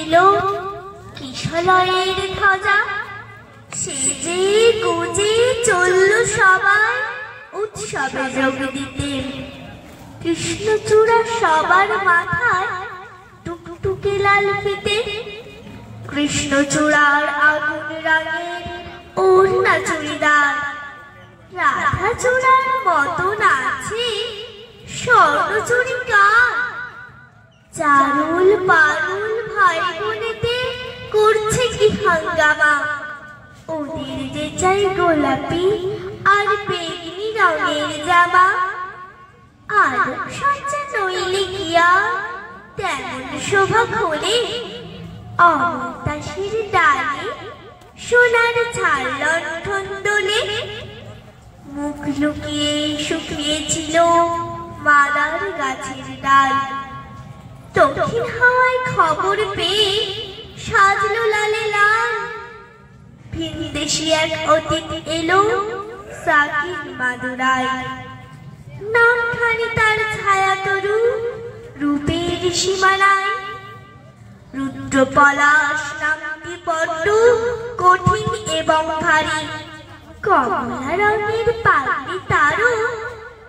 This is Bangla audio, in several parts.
এলো কিশলয়ের ধ্বজা, সেজে গুজে চলল সবাই উৎসবে যোগ দিতে। কৃষ্ণচূড়া সবার মাথায় টুকটুকে লাল ফিতে, কৃষ্ণচূড়ার আগুন রাঙের ওড়না চুড়িদার, রাধাচূড়ার মতো নাচে স্বর্ণচূড়ি কান। চারুল পারুল ভাই বোনেতে করছে কি হাঙ্গামা, ওদের যে চাই গোলাপি আর বেগনি রঙের জামা। আর সজ্জা নইলে গিয়া তেমন শোভা খোলে, অমতাসের ডালে সোনার ঝাল লণ্ঠন দোলে। মুখ লুকিয়ে শুকিয়েছিল মাদার গাছের ডাল, দক্ষিণ হাওয়ায় খবর পেয়ে সাজলো লালে লাল। ভিনদেশি এক অতিথি এলো সাকির মাদুরায়, নামখানি তার ছায়া তরু রূপের সীমানায়। রুদ্র পলাশ নামটি বড্ড কঠিন এবং ভারী, কমলা রঙের পাগড়ি তারও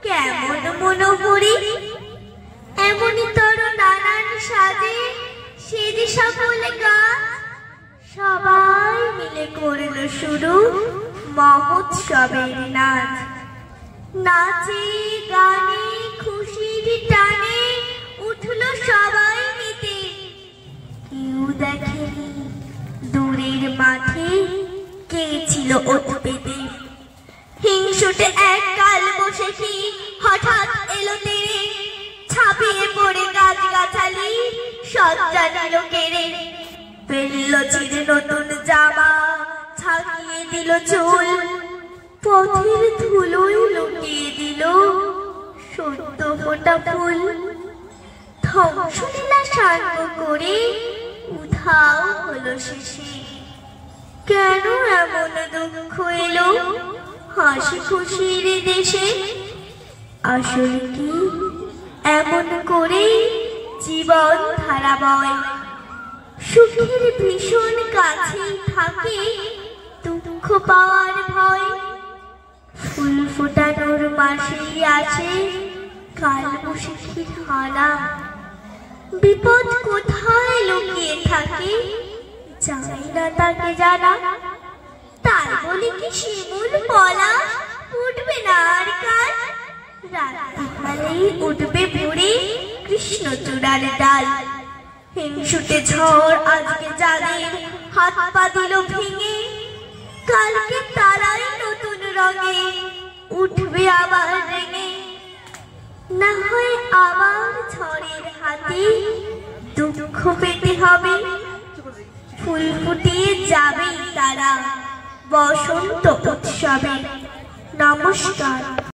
কেমন মনোহরি। এমনই তর নানান সাজে সেজে সকলে গাছ, সবাই মিলে করল শুরু মহোৎসবের নাচ। নাচে গানে খুশির টানে উঠল সবাই মেতে, কেউ দেখেনি দূরের মাঠে কে ছিল ওত পেতে। হিংসুটে এক কাল বসে কি হঠাৎ এলো তেরে, ছাপিয়ে পড়ে গাছ গাছালি সজ্জা নিল কেড়ে। ফেললো ছিঁড়ে নতুন জামা, ছাকিয়ে দিল চুল, পথের ধুলোয় লুটিয়ে দিল সদ্য ফোটা ফুল। ধ্বংসলীলা সাঙ্গ করে উধাও হলো শেষে, কেন এমন দুঃখ এলো হাসি খুশির দেশে। আসলে কি এমন করে জীবন ধারা বয়, সুখের ভীষণ কাছে থাকে দুঃখ পাওয়ার ভয়। ফুল ফোটানোর মাসেই আসে কাল বৈশাখীর হানা, বিপদ কোথায় লুকিয়ে থাকে জানি না তাকে জানা। তাই বলে কি শিমুল পলাশ উঠবে না আর কাল, রাত্রিকালেই উঠবে ভোরে কৃষ্ণচূড়ার ডাল। হিংসুটে ঝড় আজকে যাদের হাত পা দিল ভেঙে, কালকে তারাই নতুন রঙে উঠবে আবার রেঙে। না হয় আবার ঝড়ের হাতে দুঃখ পেতে হবে, ফুল ফুটিয়ে যাবে তারা বসন্ত উৎসবে। নমস্কার।